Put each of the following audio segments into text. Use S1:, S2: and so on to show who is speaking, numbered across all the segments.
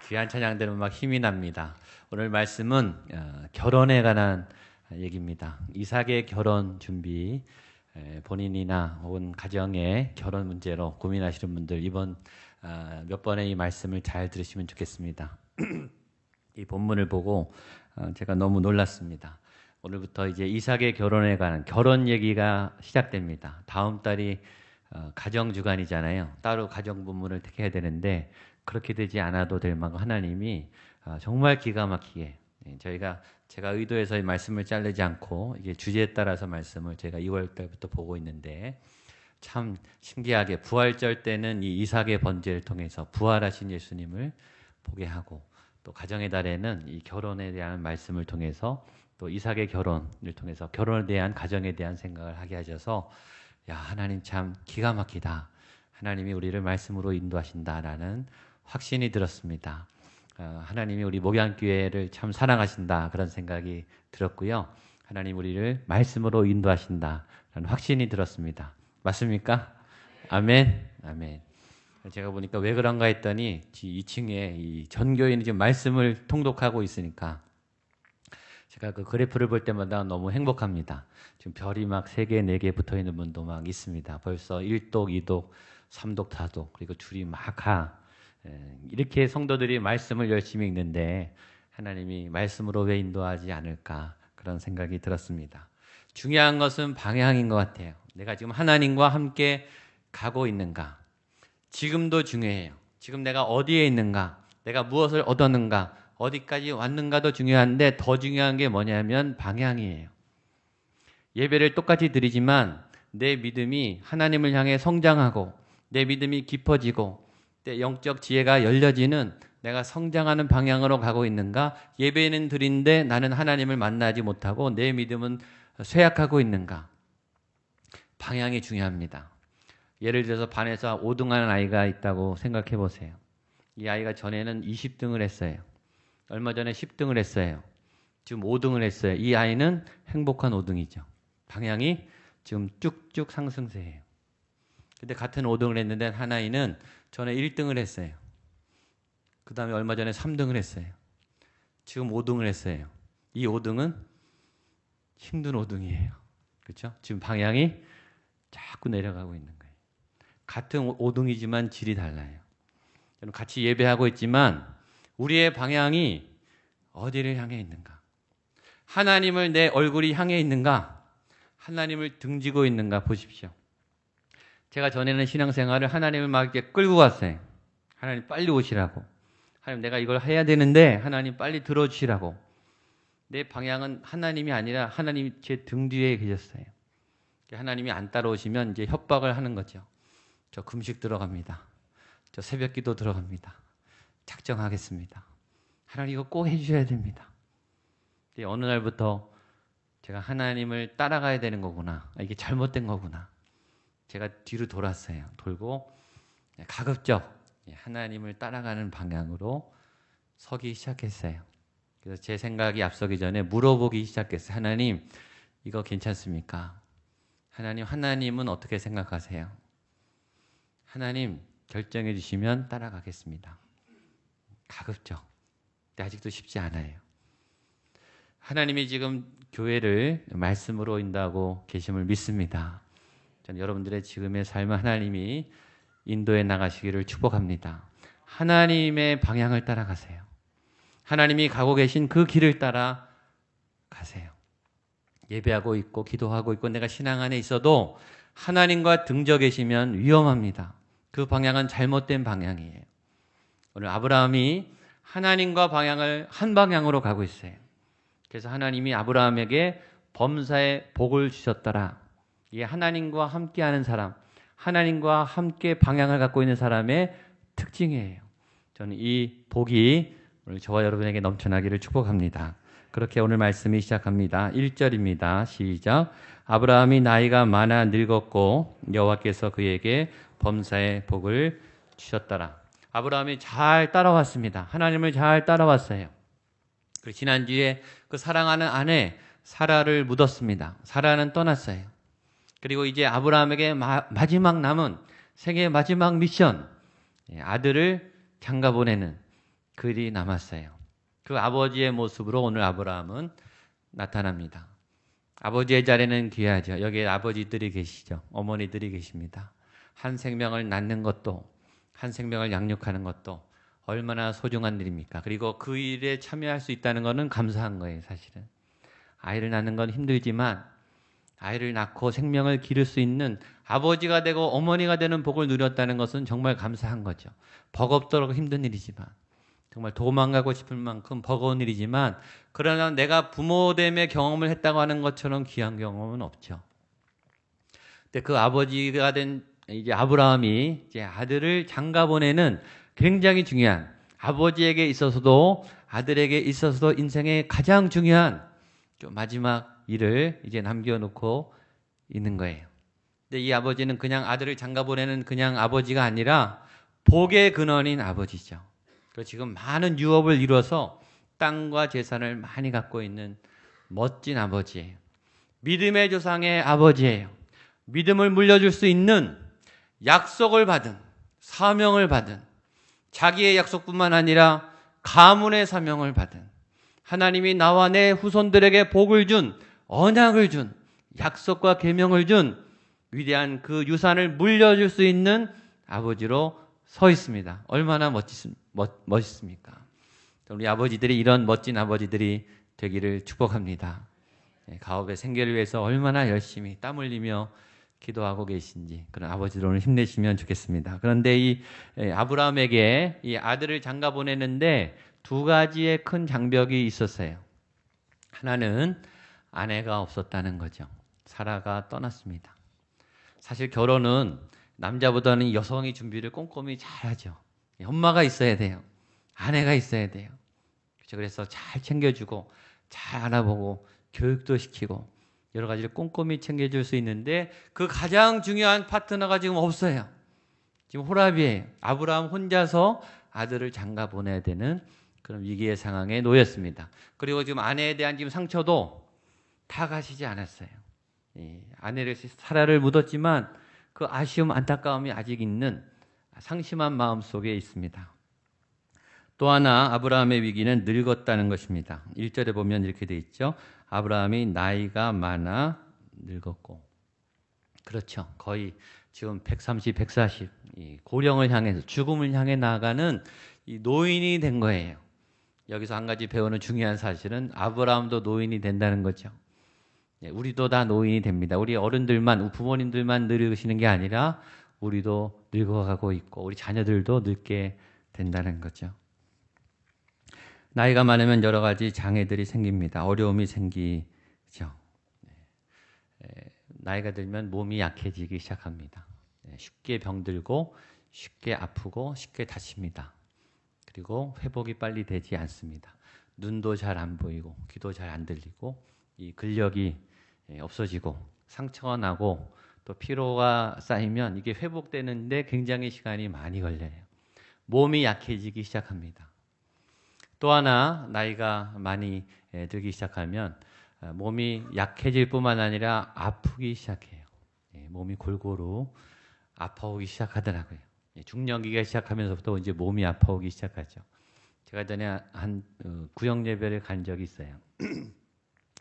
S1: 귀한 찬양 들으면 막 힘이 납니다. 오늘 말씀은 결혼에 관한 얘기입니다. 이삭의 결혼 준비, 본인이나 혹은 가정의 결혼 문제로 고민하시는 분들 이번 몇 번의 이 말씀을 잘 들으시면 좋겠습니다. 이 본문을 보고 제가 너무 놀랐습니다. 오늘부터 이제 이삭의 결혼에 관한 결혼 얘기가 시작됩니다. 다음 달이 가정 주간이잖아요. 따로 가정 본문을 택해야 되는데 그렇게 되지 않아도 될 만큼 하나님이 정말 기가 막히게 제가 의도해서 이 말씀을 자르지 않고 이게 주제에 따라서 말씀을 제가 2월 달부터 보고 있는데 참 신기하게 부활절 때는 이 이삭의 번제를 통해서 부활하신 예수님을 보게 하고 또 가정의 달에는 이 결혼에 대한 말씀을 통해서 또 이삭의 결혼을 통해서 결혼에 대한 가정에 대한 생각을 하게 하셔서 야, 하나님 참 기가 막히다. 하나님이 우리를 말씀으로 인도하신다라는 확신이 들었습니다. 하나님이 우리 목양교회를 참 사랑하신다 그런 생각이 들었고요. 하나님 우리를 말씀으로 인도하신다라는 확신이 들었습니다. 맞습니까? 아멘. 아멘. 제가 보니까 왜 그런가 했더니 2층에 이 전교인이 지금 말씀을 통독하고 있으니까 제가 그 그래프를 볼 때마다 너무 행복합니다. 지금 별이 막 3개, 4개 붙어 있는 분도 막 있습니다. 벌써 1독, 2독, 3독, 4독 그리고 줄이 막 가. 이렇게 성도들이 말씀을 열심히 읽는데 하나님이 말씀으로 왜 인도하지 않을까 그런 생각이 들었습니다. 중요한 것은 방향인 것 같아요. 내가 지금 하나님과 함께 가고 있는가. 지금도 중요해요. 지금 내가 어디에 있는가, 내가 무엇을 얻었는가, 어디까지 왔는가도 중요한데 더 중요한 게 뭐냐면 방향이에요. 예배를 똑같이 드리지만 내 믿음이 하나님을 향해 성장하고 내 믿음이 깊어지고 내 영적 지혜가 열려지는 내가 성장하는 방향으로 가고 있는가, 예배는 드린데 나는 하나님을 만나지 못하고 내 믿음은 쇠약하고 있는가. 방향이 중요합니다. 예를 들어서 반에서 5등하는 아이가 있다고 생각해 보세요. 이 아이가 전에는 20등을 했어요. 얼마 전에 10등을 했어요. 지금 5등을 했어요. 이 아이는 행복한 5등이죠. 방향이 지금 쭉쭉 상승세예요. 근데 같은 5등을 했는데 한 아이는 전에 1등을 했어요. 그 다음에 얼마 전에 3등을 했어요. 지금 5등을 했어요. 이 5등은 힘든 5등이에요. 그렇죠? 지금 방향이 자꾸 내려가고 있는 거예요. 같은 5등이지만 질이 달라요. 저는 같이 예배하고 있지만 우리의 방향이 어디를 향해 있는가? 하나님을 내 얼굴이 향해 있는가? 하나님을 등지고 있는가 보십시오. 제가 전에는 신앙생활을 하나님을 막 이렇게 끌고 갔어요. 하나님 빨리 오시라고. 하나님 내가 이걸 해야 되는데 하나님 빨리 들어주시라고. 내 방향은 하나님이 아니라 하나님이 제 등 뒤에 계셨어요. 하나님이 안 따라오시면 이제 협박을 하는 거죠. 저 금식 들어갑니다. 저 새벽기도 들어갑니다. 작정하겠습니다. 하나님 이거 꼭 해주셔야 됩니다. 어느 날부터 제가 하나님을 따라가야 되는 거구나. 이게 잘못된 거구나. 제가 뒤로 돌았어요. 돌고 가급적 하나님을 따라가는 방향으로 서기 시작했어요. 그래서 제 생각이 앞서기 전에 물어보기 시작했어요. 하나님 이거 괜찮습니까? 하나님은 어떻게 생각하세요? 하나님 결정해 주시면 따라가겠습니다. 가급적. 근데 아직도 쉽지 않아요. 하나님이 지금 교회를 말씀으로 인도하고 계심을 믿습니다. 저는 여러분들의 지금의 삶을 하나님이 인도해 나가시기를 축복합니다. 하나님의 방향을 따라가세요. 하나님이 가고 계신 그 길을 따라 가세요. 예배하고 있고 기도하고 있고 내가 신앙 안에 있어도 하나님과 등져 계시면 위험합니다. 그 방향은 잘못된 방향이에요. 오늘 아브라함이 하나님과 방향을 한 방향으로 가고 있어요. 그래서 하나님이 아브라함에게 범사의 복을 주셨더라. 이게 하나님과 함께하는 사람, 하나님과 함께 방향을 갖고 있는 사람의 특징이에요. 저는 이 복이 오늘 저와 여러분에게 넘쳐나기를 축복합니다. 그렇게 오늘 말씀이 시작합니다. 1절입니다. 시작. 아브라함이 나이가 많아 늙었고 여호와께서 그에게 범사의 복을 주셨더라. 아브라함이 잘 따라왔습니다. 하나님을 잘 따라왔어요. 지난주에 그 사랑하는 아내 사라를 묻었습니다. 사라는 떠났어요. 그리고 이제 아브라함에게 마지막 남은 생애의 마지막 미션, 아들을 장가 보내는 글이 남았어요. 그 아버지의 모습으로 오늘 아브라함은 나타납니다. 아버지의 자리는 귀하죠. 여기에 아버지들이 계시죠. 어머니들이 계십니다. 한 생명을 낳는 것도, 한 생명을 양육하는 것도 얼마나 소중한 일입니까? 그리고 그 일에 참여할 수 있다는 것은 감사한 거예요, 사실은. 아이를 낳는 건 힘들지만 아이를 낳고 생명을 기를 수 있는 아버지가 되고 어머니가 되는 복을 누렸다는 것은 정말 감사한 거죠. 버겁도록 힘든 일이지만, 정말 도망가고 싶을 만큼 버거운 일이지만, 그러나 내가 부모됨의 경험을 했다고 하는 것처럼 귀한 경험은 없죠. 근데 그 아버지가 된 이제 아브라함이 이제 아들을 장가 보내는 굉장히 중요한, 아버지에게 있어서도 아들에게 있어서도 인생의 가장 중요한 마지막 일을 이제 남겨놓고 있는 거예요. 근데 이 아버지는 그냥 아들을 장가 보내는 그냥 아버지가 아니라 복의 근원인 아버지죠. 지금 많은 유업을 이뤄서 땅과 재산을 많이 갖고 있는 멋진 아버지예요. 믿음의 조상의 아버지예요. 믿음을 물려줄 수 있는 약속을 받은, 사명을 받은, 자기의 약속뿐만 아니라 가문의 사명을 받은, 하나님이 나와 내 후손들에게 복을 준, 언약을 준, 약속과 계명을 준 위대한 그 유산을 물려줄 수 있는 아버지로 서 있습니다. 얼마나 멋있습니까? 우리 아버지들이 이런 멋진 아버지들이 되기를 축복합니다. 가업의 생계를 위해서 얼마나 열심히 땀 흘리며 기도하고 계신지 그런 아버지들 오늘 힘내시면 좋겠습니다. 그런데 이 아브라함에게 이 아들을 장가 보내는데 두 가지의 큰 장벽이 있었어요. 하나는 아내가 없었다는 거죠. 사라가 떠났습니다. 사실 결혼은 남자보다는 여성이 준비를 꼼꼼히 잘하죠. 엄마가 있어야 돼요. 아내가 있어야 돼요. 그래서 잘 챙겨주고 잘 알아보고 교육도 시키고 여러 가지를 꼼꼼히 챙겨줄 수 있는데 그 가장 중요한 파트너가 지금 없어요. 지금 호랍이에요. 아브라함 혼자서 아들을 장가 보내야 되는 그런 위기의 상황에 놓였습니다. 그리고 지금 아내에 대한 지금 상처도 다 가시지 않았어요. 아내를 사라를 묻었지만 그 아쉬움, 안타까움이 아직 있는 상심한 마음 속에 있습니다. 또 하나 아브라함의 위기는 늙었다는 것입니다. 1절에 보면 이렇게 돼 있죠. 아브라함이 나이가 많아 늙었고. 그렇죠. 거의 지금 130, 140 고령을 향해서 죽음을 향해 나아가는 이 노인이 된 거예요. 여기서 한 가지 배우는 중요한 사실은 아브라함도 노인이 된다는 거죠. 우리도 다 노인이 됩니다. 우리 어른들만, 부모님들만 늙으시는 게 아니라 우리도 늙어가고 있고 우리 자녀들도 늙게 된다는 거죠. 나이가 많으면 여러 가지 장애들이 생깁니다. 어려움이 생기죠. 나이가 들면 몸이 약해지기 시작합니다. 쉽게 병들고 쉽게 아프고 쉽게 다칩니다. 그리고 회복이 빨리 되지 않습니다. 눈도 잘 안 보이고 귀도 잘 안 들리고 이 근력이 없어지고 상처가 나고 또 피로가 쌓이면 이게 회복되는데 굉장히 시간이 많이 걸려요. 몸이 약해지기 시작합니다. 또 하나 나이가 많이 들기 시작하면 몸이 약해질 뿐만 아니라 아프기 시작해요. 몸이 골고루 아파오기 시작하더라고요. 중년기가 시작하면서부터 이제 몸이 아파오기 시작하죠. 제가 전에 한 구역 예배를 간 적이 있어요.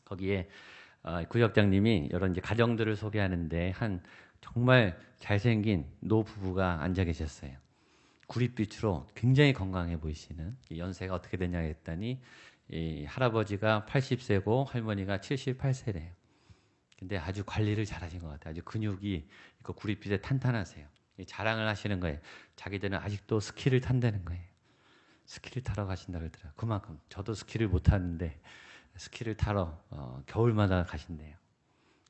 S1: 거기에 구역장님이 여러 이제 가정들을 소개하는데 한 정말 잘생긴 노부부가 앉아 계셨어요. 구릿빛으로 굉장히 건강해 보이시는 연세가 어떻게 되냐 했더니 이 할아버지가 80세고 할머니가 78세래요. 근데 아주 관리를 잘하신 것 같아요. 아주 근육이 그 구릿빛에 탄탄하세요. 자랑을 하시는 거예요. 자기들은 아직도 스키를 탄다는 거예요. 스키를 타러 가신다 그러더라고요. 그만큼 저도 스키를 못 타는데 스키를 타러 겨울마다 가신대요.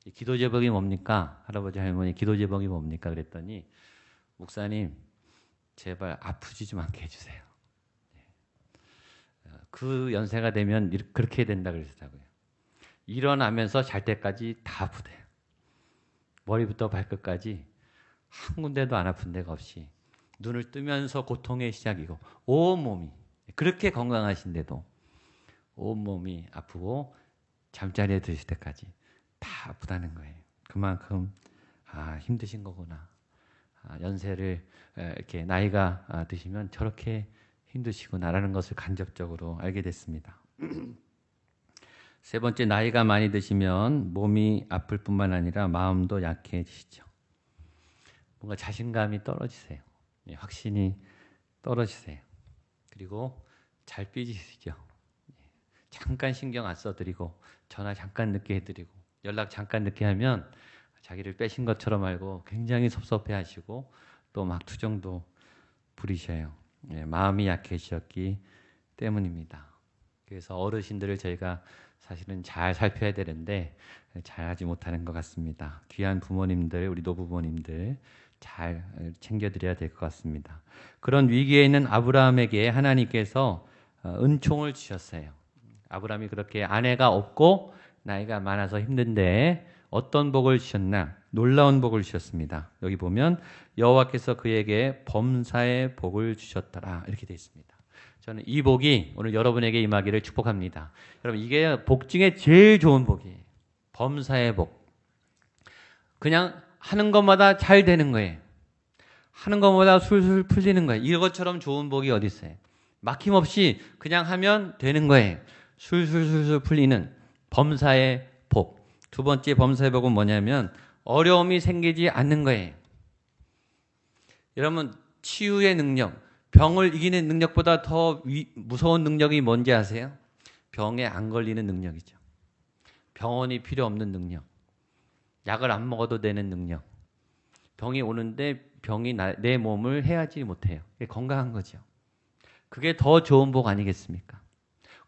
S1: 이 기도 제목이 뭡니까? 할아버지 할머니 기도 제목이 뭡니까? 그랬더니 목사님 제발 아프지 좀 않게 해주세요. 그 연세가 되면 그렇게 된다 그러시더라고요. 일어나면서 잘 때까지 다 아프대요. 머리부터 발끝까지 한 군데도 안 아픈 데가 없이 눈을 뜨면서 고통의 시작이고 온몸이 그렇게 건강하신데도 온몸이 아프고 잠자리에 드실 때까지 다 아프다는 거예요. 그만큼 힘드신 거구나. 연세를 이렇게 나이가 드시면 저렇게 힘드시구나라는 것을 간접적으로 알게 됐습니다. 세 번째, 나이가 많이 드시면 몸이 아플 뿐만 아니라 마음도 약해지시죠. 뭔가 자신감이 떨어지세요. 확신이 떨어지세요. 그리고 잘 삐지시죠. 잠깐 신경 안 써드리고 전화 잠깐 늦게 해드리고 연락 잠깐 늦게 하면 자기를 빼신 것처럼 알고 굉장히 섭섭해하시고 또 막 투정도 부리셔요. 마음이 약해지셨기 때문입니다. 그래서 어르신들을 저희가 사실은 잘 살펴야 되는데 잘하지 못하는 것 같습니다. 귀한 부모님들, 우리 노부모님들 잘 챙겨드려야 될 것 같습니다. 그런 위기에 있는 아브라함에게 하나님께서 은총을 주셨어요. 아브라함이 그렇게 아내가 없고 나이가 많아서 힘든데 어떤 복을 주셨나? 놀라운 복을 주셨습니다. 여기 보면 여호와께서 그에게 범사의 복을 주셨더라 이렇게 되어 있습니다. 저는 이 복이 오늘 여러분에게 임하기를 축복합니다. 여러분 이게 복 중에 제일 좋은 복이에요. 범사의 복. 그냥 하는 것마다 잘 되는 거예요. 하는 것마다 술술 풀리는 거예요. 이것처럼 좋은 복이 어디 있어요? 막힘없이 그냥 하면 되는 거예요. 술술술술 풀리는 범사의 복. 두 번째 범사의 복은 뭐냐면 어려움이 생기지 않는 거예요. 여러분 치유의 능력, 병을 이기는 능력보다 더 무서운 능력이 뭔지 아세요? 병에 안 걸리는 능력이죠. 병원이 필요 없는 능력. 약을 안 먹어도 되는 능력. 병이 오는데 병이 내 몸을 해하지 못해요. 그게 건강한 거죠. 그게 더 좋은 복 아니겠습니까?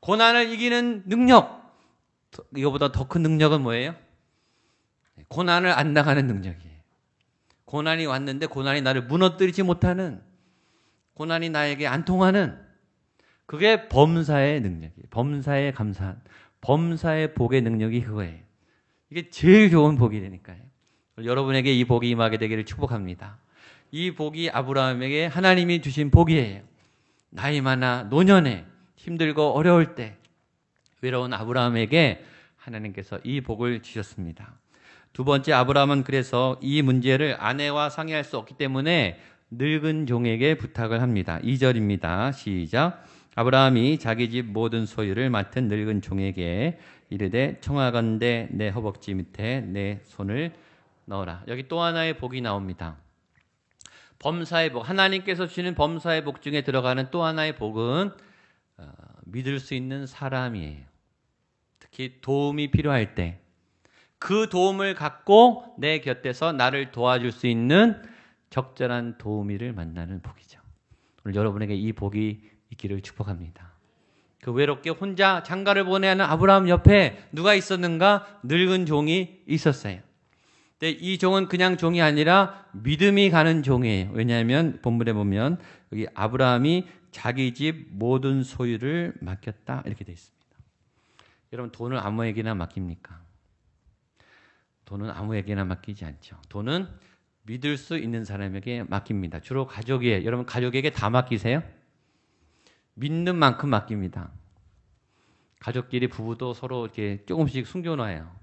S1: 고난을 이기는 능력. 이거보다 더 큰 능력은 뭐예요? 고난을 안 당하는 능력이에요. 고난이 왔는데 고난이 나를 무너뜨리지 못하는, 고난이 나에게 안 통하는, 그게 범사의 능력이에요. 범사에 감사한, 범사의 복의 능력이 그거예요. 이게 제일 좋은 복이 되니까요. 여러분에게 이 복이 임하게 되기를 축복합니다. 이 복이 아브라함에게 하나님이 주신 복이에요. 나이 많아 노년에 힘들고 어려울 때 외로운 아브라함에게 하나님께서 이 복을 주셨습니다. 두 번째, 아브라함은 그래서 이 문제를 아내와 상의할 수 없기 때문에 늙은 종에게 부탁을 합니다. 2절입니다. 시작. 아브라함이 자기 집 모든 소유를 맡은 늙은 종에게 이르되 청하건대 내 허벅지 밑에 내 손을 넣어라. 여기 또 하나의 복이 나옵니다. 범사의 복, 하나님께서 주시는 범사의 복 중에 들어가는 또 하나의 복은 믿을 수 있는 사람이에요. 특히 도움이 필요할 때 그 도움을 갖고 내 곁에서 나를 도와줄 수 있는 적절한 도우미를 만나는 복이죠. 오늘 여러분에게 이 복이 있기를 축복합니다. 그 외롭게 혼자 장가를 보내야 하는 아브라함 옆에 누가 있었는가? 늙은 종이 있었어요. 근데 이 종은 그냥 종이 아니라 믿음이 가는 종이에요. 왜냐하면 본문에 보면 여기 아브라함이 자기 집 모든 소유를 맡겼다 이렇게 되어 있습니다. 여러분 돈을 아무에게나 맡깁니까? 돈은 아무에게나 맡기지 않죠. 돈은 믿을 수 있는 사람에게 맡깁니다. 주로 가족이에요. 여러분 가족에게 다 맡기세요? 믿는 만큼 맡깁니다. 가족끼리 부부도 서로 이렇게 조금씩 숨겨놔요.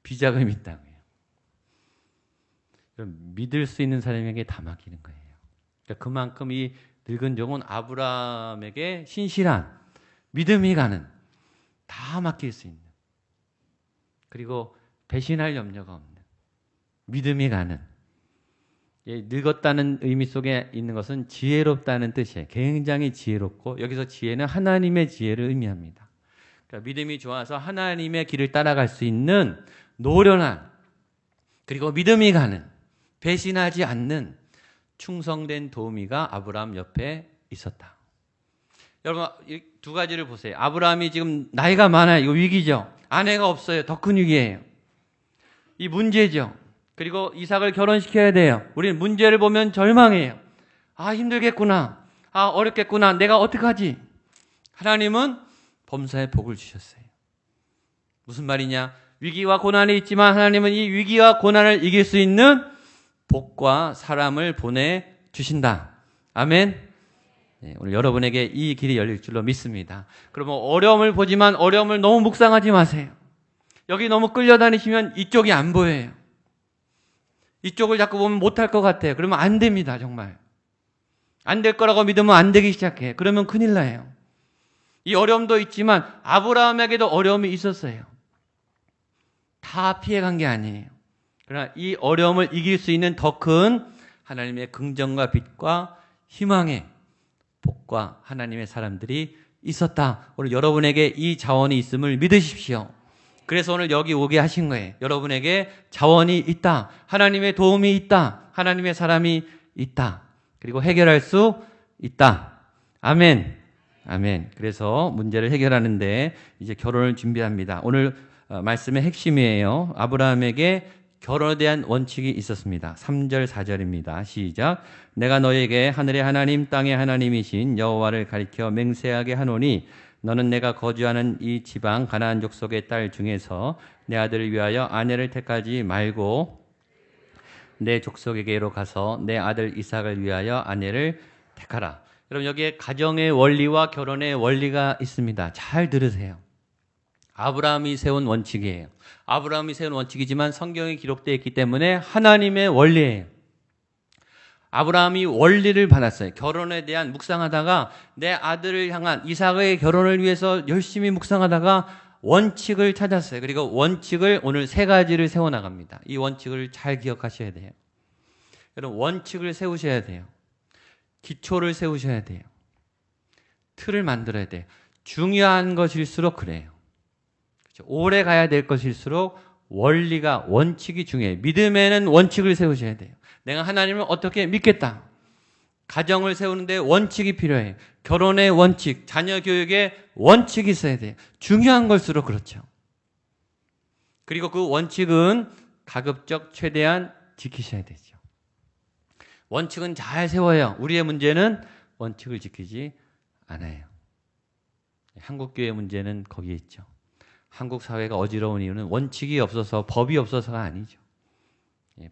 S1: 비자금이 있다고요. 믿을 수 있는 사람에게 다 맡기는 거예요. 그러니까 그만큼 이 늙은 종은 아브라함에게 신실한, 믿음이 가는, 다 맡길 수 있는, 그리고 배신할 염려가 없는, 믿음이 가는. 늙었다는 의미 속에 있는 것은 지혜롭다는 뜻이에요. 굉장히 지혜롭고 여기서 지혜는 하나님의 지혜를 의미합니다. 그러니까 믿음이 좋아서 하나님의 길을 따라갈 수 있는 노련한, 그리고 믿음이 가는, 배신하지 않는 충성된 도우미가 아브라함 옆에 있었다. 여러분 이 두 가지를 보세요. 아브라함이 지금 나이가 많아요. 이거 위기죠. 아내가 없어요. 더 큰 위기예요. 이 문제죠. 그리고 이삭을 결혼시켜야 돼요. 우리는 문제를 보면 절망해요. 아 힘들겠구나. 아 어렵겠구나. 내가 어떡하지? 하나님은 범사의 복을 주셨어요. 무슨 말이냐? 위기와 고난이 있지만 하나님은 이 위기와 고난을 이길 수 있는 복과 사람을 보내주신다. 아멘. 네, 오늘 여러분에게 이 길이 열릴 줄로 믿습니다. 그러면 어려움을 보지만 어려움을 너무 묵상하지 마세요. 여기 너무 끌려다니시면 이쪽이 안 보여요. 이쪽을 자꾸 보면 못할 것 같아요. 그러면 안 됩니다. 정말 안 될 거라고 믿으면 안 되기 시작해. 그러면 큰일 나요. 이 어려움도 있지만 아브라함에게도 어려움이 있었어요. 다 피해간 게 아니에요. 그러나 이 어려움을 이길 수 있는 더 큰 하나님의 긍정과 빛과 희망의 복과 하나님의 사람들이 있었다. 오늘 여러분에게 이 자원이 있음을 믿으십시오. 그래서 오늘 여기 오게 하신 거예요. 여러분에게 자원이 있다. 하나님의 도움이 있다. 하나님의 사람이 있다. 그리고 해결할 수 있다. 아멘. 아멘. 그래서 문제를 해결하는데 이제 결혼을 준비합니다. 오늘 말씀의 핵심이에요. 아브라함에게 결혼에 대한 원칙이 있었습니다. 3절 4절입니다. 시작. 내가 너에게 하늘의 하나님 땅의 하나님이신 여호와를 가리켜 맹세하게 하노니 너는 내가 거주하는 이 지방 가나안 족속의 딸 중에서 내 아들을 위하여 아내를 택하지 말고 내 족속에게로 가서 내 아들 이삭을 위하여 아내를 택하라. 여러분 여기에 가정의 원리와 결혼의 원리가 있습니다. 잘 들으세요. 아브라함이 세운 원칙이에요. 아브라함이 세운 원칙이지만 성경에 기록되어 있기 때문에 하나님의 원리예요. 아브라함이 원리를 받았어요. 결혼에 대한 묵상하다가 내 아들을 향한 이삭의 결혼을 위해서 열심히 묵상하다가 원칙을 찾았어요. 그리고 원칙을 오늘 3가지를 세워나갑니다. 이 원칙을 잘 기억하셔야 돼요. 여러분 원칙을 세우셔야 돼요. 기초를 세우셔야 돼요. 틀을 만들어야 돼요. 중요한 것일수록 그래요. 그렇죠? 오래 가야 될 것일수록 원리가 원칙이 중요해요. 믿음에는 원칙을 세우셔야 돼요. 내가 하나님을 어떻게 믿겠다. 가정을 세우는데 원칙이 필요해요. 결혼의 원칙, 자녀 교육의 원칙이 있어야 돼요. 중요한 걸수록 그렇죠. 그리고 그 원칙은 가급적 최대한 지키셔야 되죠. 원칙은 잘 세워요. 우리의 문제는 원칙을 지키지 않아요. 한국교회 문제는 거기에 있죠. 한국 사회가 어지러운 이유는 원칙이 없어서 법이 없어서가 아니죠.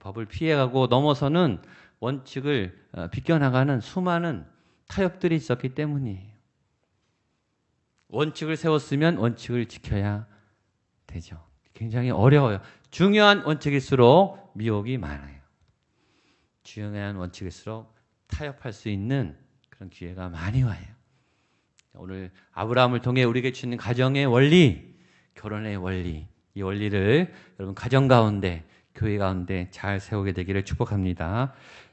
S1: 법을 피해가고 넘어서는 원칙을 비껴나가는 수많은 타협들이 있었기 때문이에요. 원칙을 세웠으면 원칙을 지켜야 되죠. 굉장히 어려워요. 중요한 원칙일수록 미혹이 많아요. 중요한 원칙일수록 타협할 수 있는 그런 기회가 많이 와요. 오늘 아브라함을 통해 우리에게 주는 가정의 원리, 결혼의 원리, 이 원리를 여러분 가정 가운데, 교회 가운데 잘 세우게 되기를 축복합니다.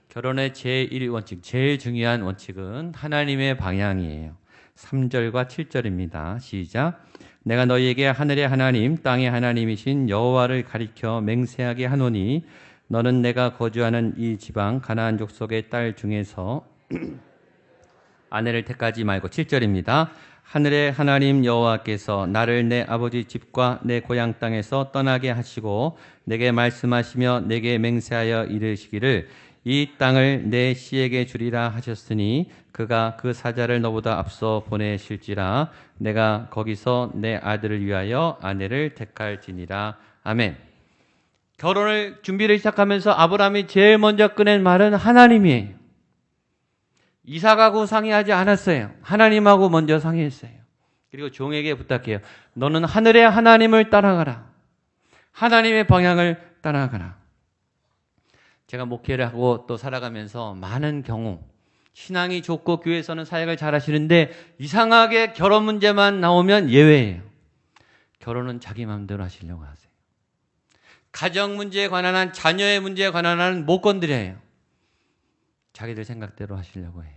S1: 결혼의 제1원칙, 제일 중요한 원칙은 하나님의 방향이에요. 3절과 7절입니다. 시작. 내가 너희에게 하늘의 하나님, 땅의 하나님이신 여호와를 가리켜 맹세하게 하노니 너는 내가 거주하는 이 지방 가나안 족속의 딸 중에서 아내를 택하지 말고. 7절입니다. 하늘의 하나님 여호와께서 나를 내 아버지 집과 내 고향 땅에서 떠나게 하시고 내게 말씀하시며 내게 맹세하여 이르시기를 이 땅을 내 씨에게 주리라 하셨으니 그가 그 사자를 너보다 앞서 보내실지라 내가 거기서 내 아들을 위하여 아내를 택할지니라. 아멘. 결혼을 준비를 시작하면서 아브라함이 제일 먼저 꺼낸 말은 하나님이에요. 이삭하고 상의하지 않았어요. 하나님하고 먼저 상의했어요. 그리고 종에게 부탁해요. 너는 하늘의 하나님을 따라가라. 하나님의 방향을 따라가라. 제가 목회를 하고 또 살아가면서 많은 경우 신앙이 좋고 교회에서는 사역을 잘 하시는데 이상하게 결혼 문제만 나오면 예외예요. 결혼은 자기 마음대로 하시려고 하세요. 가정 문제에 관한 한, 자녀의 문제에 관한 한은 못 건드려요. 자기들 생각대로 하시려고 해요.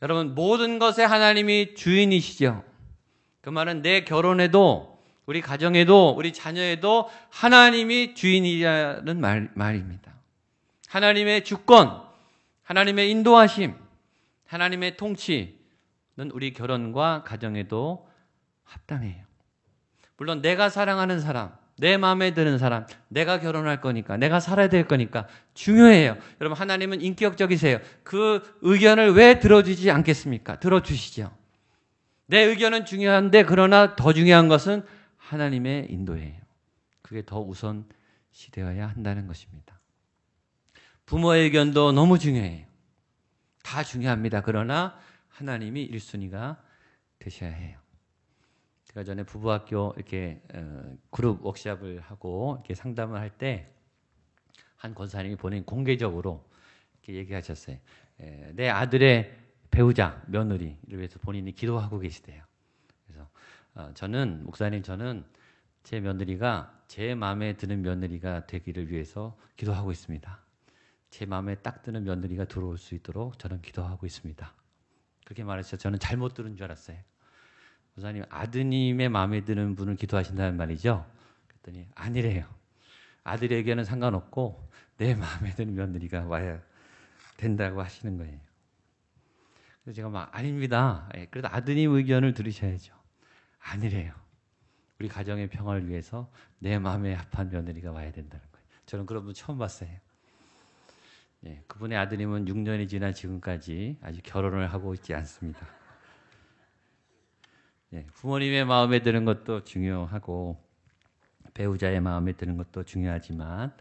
S1: 여러분 모든 것에 하나님이 주인이시죠. 그 말은 내 결혼에도 우리 가정에도 우리 자녀에도 하나님이 주인이라는 말입니다. 하나님의 주권, 하나님의 인도하심, 하나님의 통치는 우리 결혼과 가정에도 합당해요. 물론 내가 사랑하는 사람, 내 마음에 드는 사람, 내가 결혼할 거니까, 내가 살아야 될 거니까 중요해요. 여러분 하나님은 인격적이세요. 그 의견을 왜 들어주지 않겠습니까? 들어주시죠. 내 의견은 중요한데 그러나 더 중요한 것은 하나님의 인도예요. 그게 더 우선시되어야 한다는 것입니다. 부모의 의견도 너무 중요해요. 다 중요합니다. 그러나 하나님이 1순위가 되셔야 해요. 제가 전에 부부학교 이렇게 그룹 워크숍을 하고 이렇게 상담을 할 때 한 권사님이 본인 공개적으로 이렇게 얘기하셨어요. 내 아들의 배우자, 며느리를 위해서 본인이 기도하고 계시대요. 그래서 저는 목사님 제 며느리가 제 마음에 드는 며느리가 되기를 위해서 기도하고 있습니다. 제 마음에 딱 드는 며느리가 들어올 수 있도록 저는 기도하고 있습니다. 그렇게 말했어요. 저는 잘못 들은 줄 알았어요. 목사님, 아드님의 마음에 드는 분을 기도하신다는 말이죠? 그랬더니 아니래요. 아들에게는 상관없고 내 마음에 드는 며느리가 와야 된다고 하시는 거예요. 그래서 제가 아닙니다. 그래도 아드님 의견을 들으셔야죠. 아니래요. 우리 가정의 평화를 위해서 내 마음에 합한 며느리가 와야 된다는 거예요. 저는 그런 분 처음 봤어요. 그분의 아드님은 6년이 지난 지금까지 아직 결혼을 하고 있지 않습니다. 부모님의 마음에 드는 것도 중요하고 배우자의 마음에 드는 것도 중요하지만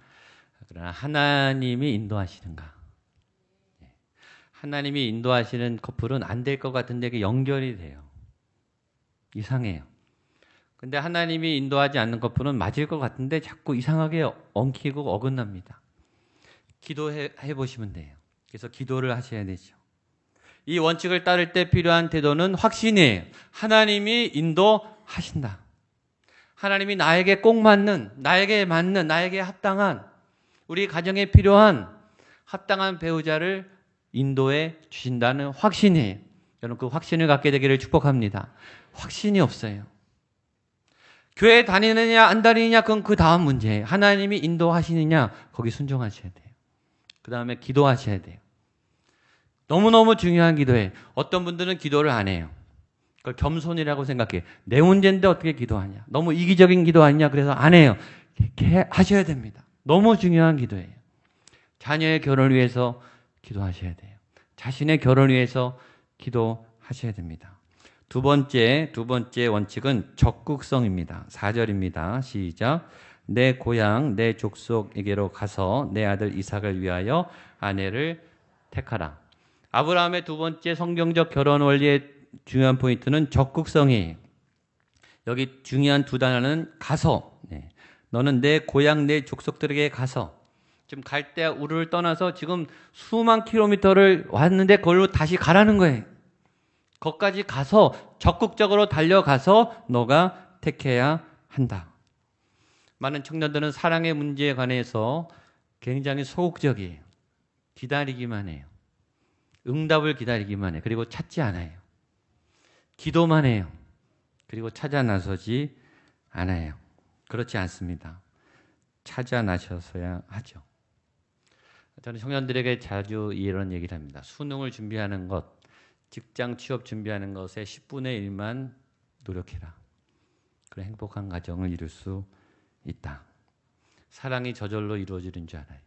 S1: 그러나 하나님이 인도하시는가? 하나님이 인도하시는 커플은 안 될 것 같은데 그 연결이 돼요. 이상해요. 근데 하나님이 인도하지 않는 커플은 맞을 것 같은데 자꾸 이상하게 엉키고 어긋납니다. 기도해 보시면 돼요. 그래서 기도를 하셔야 되죠. 이 원칙을 따를 때 필요한 태도는 확신이에요. 하나님이 인도하신다. 하나님이 나에게 꼭 맞는, 나에게 맞는, 나에게 합당한, 우리 가정에 필요한 합당한 배우자를 인도해 주신다는 확신이에요. 여러분 그 확신을 갖게 되기를 축복합니다. 확신이 없어요. 교회 다니느냐 안 다니느냐 그건 그 다음 문제예요. 하나님이 인도하시느냐 거기 순종하셔야 돼요. 그 다음에 기도하셔야 돼요. 너무너무 중요한 기도예요. 어떤 분들은 기도를 안 해요. 그걸 겸손이라고 생각해요. 내 문제인데 어떻게 기도하냐. 너무 이기적인 기도 아니냐 그래서 안 해요. 하셔야 됩니다. 너무 중요한 기도예요. 자녀의 결혼을 위해서 기도하셔야 돼요. 자신의 결혼을 위해서 기도하셔야 됩니다. 두 번째 원칙은 적극성입니다. 4절입니다. 시작. 내 고향, 내 족속에게로 가서 내 아들 이삭을 위하여 아내를 택하라. 아브라함의 두 번째 성경적 결혼 원리의 중요한 포인트는 적극성이에요. 여기 중요한 두 단어는 가서. 너는 내 고향, 내 족속들에게 가서. 지금 갈대아 우르를 떠나서 지금 수만 킬로미터를 왔는데 그걸로 다시 가라는 거예요. 거기까지 가서 적극적으로 달려가서 너가 택해야 한다. 많은 청년들은 사랑의 문제에 관해서 굉장히 소극적이에요. 기다리기만 해요. 응답을 기다리기만 해요. 그리고 찾지 않아요. 기도만 해요. 그리고 찾아 나서지 않아요. 그렇지 않습니다. 찾아 나서서야 하죠. 저는 청년들에게 자주 이런 얘기를 합니다. 수능을 준비하는 것, 직장 취업 준비하는 것에 10분의 1만 노력해라. 그래 행복한 가정을 이룰 수 있다. 사랑이 저절로 이루어지는 줄 알아요.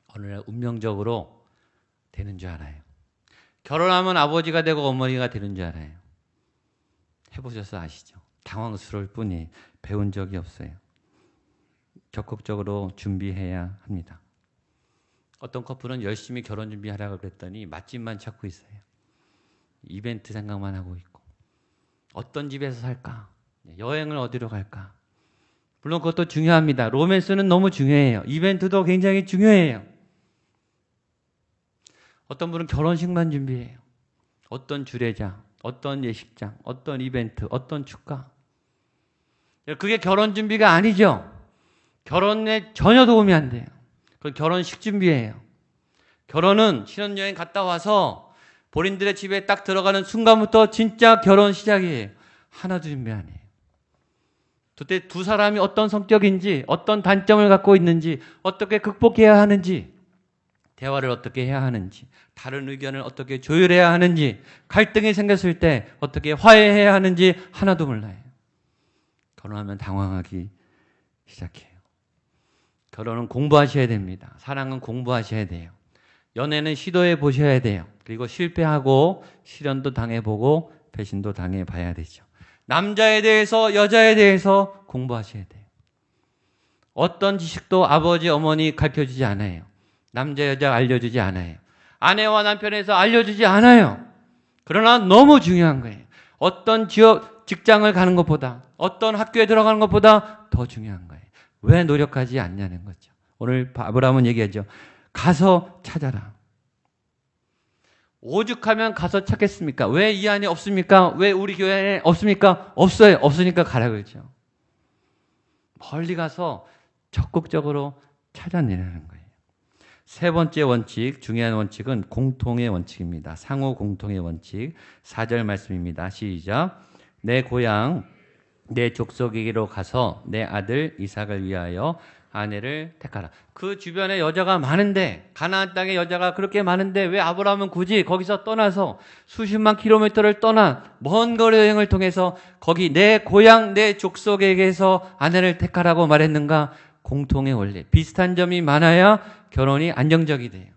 S1: 어느 날 운명적으로 되는 줄 알아요. 결혼하면 아버지가 되고 어머니가 되는 줄 알아요. 해보셔서 아시죠? 당황스러울 뿐이 배운 적이 없어요. 적극적으로 준비해야 합니다. 어떤 커플은 열심히 결혼 준비하라고 그랬더니 맛집만 찾고 있어요. 이벤트 생각만 하고 있고 어떤 집에서 살까? 여행을 어디로 갈까? 물론 그것도 중요합니다. 로맨스는 너무 중요해요. 이벤트도 굉장히 중요해요. 어떤 분은 결혼식만 준비해요. 어떤 주례장, 어떤 예식장, 어떤 이벤트, 어떤 축가. 그게 결혼 준비가 아니죠. 결혼에 전혀 도움이 안 돼요. 그건 결혼식 준비예요. 결혼은 신혼여행 갔다 와서 본인들의 집에 딱 들어가는 순간부터 진짜 결혼 시작이에요. 하나도 준비 안 해요. 그때 두 사람이 어떤 성격인지, 어떤 단점을 갖고 있는지, 어떻게 극복해야 하는지, 대화를 어떻게 해야 하는지, 다른 의견을 어떻게 조율해야 하는지, 갈등이 생겼을 때 어떻게 화해해야 하는지 하나도 몰라요. 결혼하면 당황하기 시작해요. 결혼은 공부하셔야 됩니다. 사랑은 공부하셔야 돼요. 연애는 시도해 보셔야 돼요. 그리고 실패하고 시련도 당해보고 배신도 당해봐야 되죠. 남자에 대해서 여자에 대해서 공부하셔야 돼요. 어떤 지식도 아버지 어머니 가르쳐주지 않아요. 남자 여자 알려주지 않아요. 아내와 남편에서 알려주지 않아요. 그러나 너무 중요한 거예요. 어떤 직장을 가는 것보다 어떤 학교에 들어가는 것보다 더 중요한 거예요. 왜 노력하지 않냐는 거죠. 오늘 아브라함은 얘기하죠. 가서 찾아라. 오죽하면 가서 찾겠습니까? 왜 이 안에 없습니까? 왜 우리 교회 안에 없습니까? 없어요. 없으니까 가라 그러죠. 멀리 가서 적극적으로 찾아내라는 거예요. 세 번째 원칙, 중요한 원칙은 공통의 원칙입니다. 상호 공통의 원칙. 4절 말씀입니다. 시작. 내 고향, 내 족속에게로 가서 내 아들 이삭을 위하여 아내를 택하라. 그 주변에 여자가 많은데, 가나안 땅에 여자가 그렇게 많은데 왜 아브라함은 굳이 거기서 떠나서 수십만 킬로미터를 떠나 먼 거리 여행을 통해서 거기 내 고향, 내 족속에게서 아내를 택하라고 말했는가? 공통의 원리. 비슷한 점이 많아야 결혼이 안정적이 돼요.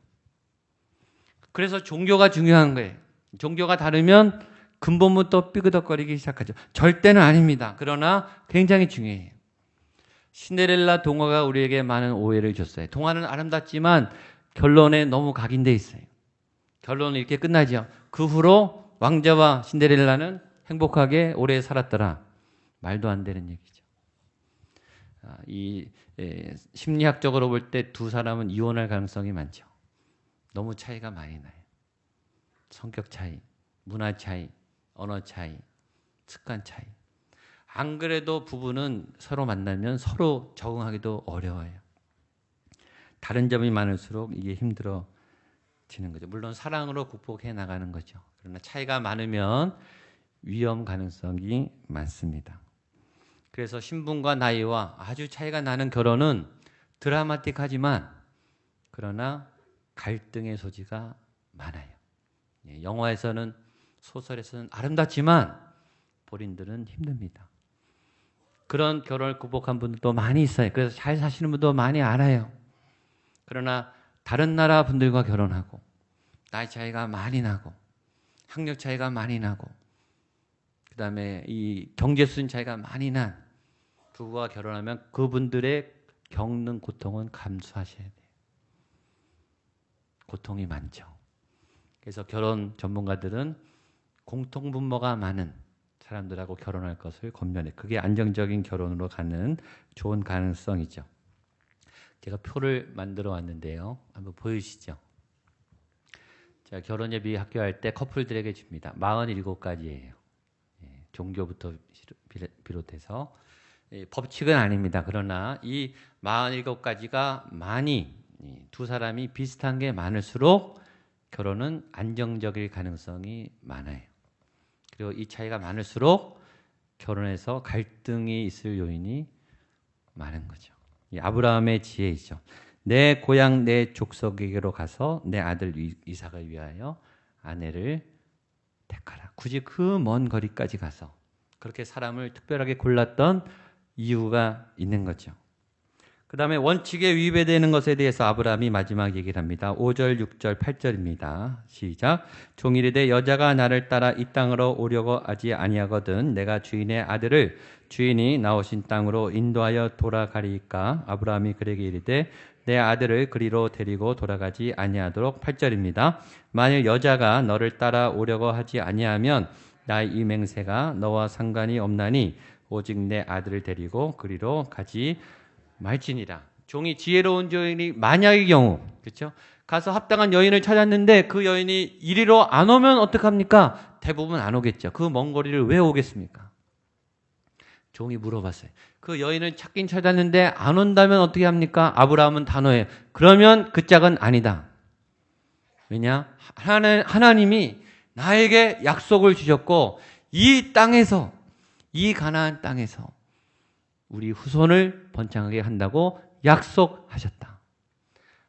S1: 그래서 종교가 중요한 거예요. 종교가 다르면 근본부터 삐그덕거리기 시작하죠. 절대는 아닙니다. 그러나 굉장히 중요해요. 신데렐라 동화가 우리에게 많은 오해를 줬어요. 동화는 아름답지만 결론에 너무 각인돼 있어요. 결론은 이렇게 끝나죠. 그 후로 왕자와 신데렐라는 행복하게 오래 살았더라. 말도 안 되는 얘기죠. 심리학적으로 볼 때 두 사람은 이혼할 가능성이 많죠. 너무 차이가 많이 나요. 성격 차이, 문화 차이, 언어 차이, 습관 차이. 안 그래도 부부는 서로 만나면 서로 적응하기도 어려워요. 다른 점이 많을수록 이게 힘들어지는 거죠. 물론 사랑으로 극복해 나가는 거죠. 그러나 차이가 많으면 위험 가능성이 많습니다. 그래서 신분과 나이와 아주 차이가 나는 결혼은 드라마틱하지만 그러나 갈등의 소지가 많아요. 영화에서는 소설에서는 아름답지만 본인들은 힘듭니다. 그런 결혼을 극복한 분들도 많이 있어요. 그래서 잘 사시는 분도 많이 알아요. 그러나 다른 나라 분들과 결혼하고 나이 차이가 많이 나고 학력 차이가 많이 나고 그 다음에 이 경제 수준 차이가 많이 난 부부와 결혼하면 그분들의 겪는 고통은 감수하셔야 돼요. 고통이 많죠. 그래서 결혼 전문가들은 공통분모가 많은 사람들하고 결혼할 것을 권면해. 그게 안정적인 결혼으로 가는 좋은 가능성이죠. 제가 표를 만들어 왔는데요. 한번 보여주시죠. 제가 결혼 예비 학교할 때 커플들에게 줍니다. 47가지예요. 종교부터 비롯해서 법칙은 아닙니다. 그러나 이 47가지가 많이 두 사람이 비슷한 게 많을수록 결혼은 안정적일 가능성이 많아요. 그리고 이 차이가 많을수록 결혼에서 갈등이 있을 요인이 많은 거죠. 이 아브라함의 지혜이죠. 내 고향 내 족속에게로 가서 내 아들 이삭을 위하여 아내를 택하라. 굳이 그 먼 거리까지 가서 그렇게 사람을 특별하게 골랐던 이유가 있는 거죠. 그 다음에 원칙에 위배되는 것에 대해서 아브라함이 마지막 얘기를 합니다. 5절, 6절, 8절입니다. 시작. 종이 이르되 여자가 나를 따라 이 땅으로 오려고 하지 아니하거든 내가 주인의 아들을 주인이 나오신 땅으로 인도하여 돌아가리이까. 아브라함이 그에게 이르되 내 아들을 그리로 데리고 돌아가지 아니하도록. 8절입니다. 만일 여자가 너를 따라 오려고 하지 아니하면 나의 이 맹세가 너와 상관이 없나니 오직 내 아들을 데리고 그리로 가지 말지니라. 종이 지혜로운 종이 만약의 경우, 그렇죠? 가서 합당한 여인을 찾았는데 그 여인이 이리로 안 오면 어떡합니까? 대부분 안 오겠죠. 그 먼 거리를 왜 오겠습니까? 종이 물어봤어요. 그 여인을 찾긴 찾았는데 안 온다면 어떻게 합니까? 아브라함은 단호해. 그러면 그 짝은 아니다. 왜냐? 하나님이 나에게 약속을 주셨고 이 땅에서, 이 가나안 땅에서 우리 후손을 번창하게 한다고 약속하셨다.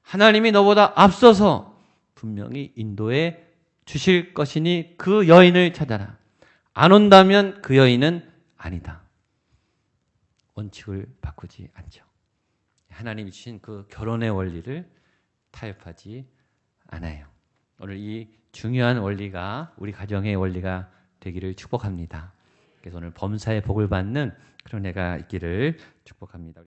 S1: 하나님이 너보다 앞서서 분명히 인도해 주실 것이니 그 여인을 찾아라. 안 온다면 그 여인은 아니다. 원칙을 바꾸지 않죠. 하나님이 주신 그 결혼의 원리를 타협하지 않아요. 오늘 이 중요한 원리가 우리 가정의 원리가 되기를 축복합니다. 그래서 오늘 범사의 복을 받는 그런 애가 있기를 축복합니다.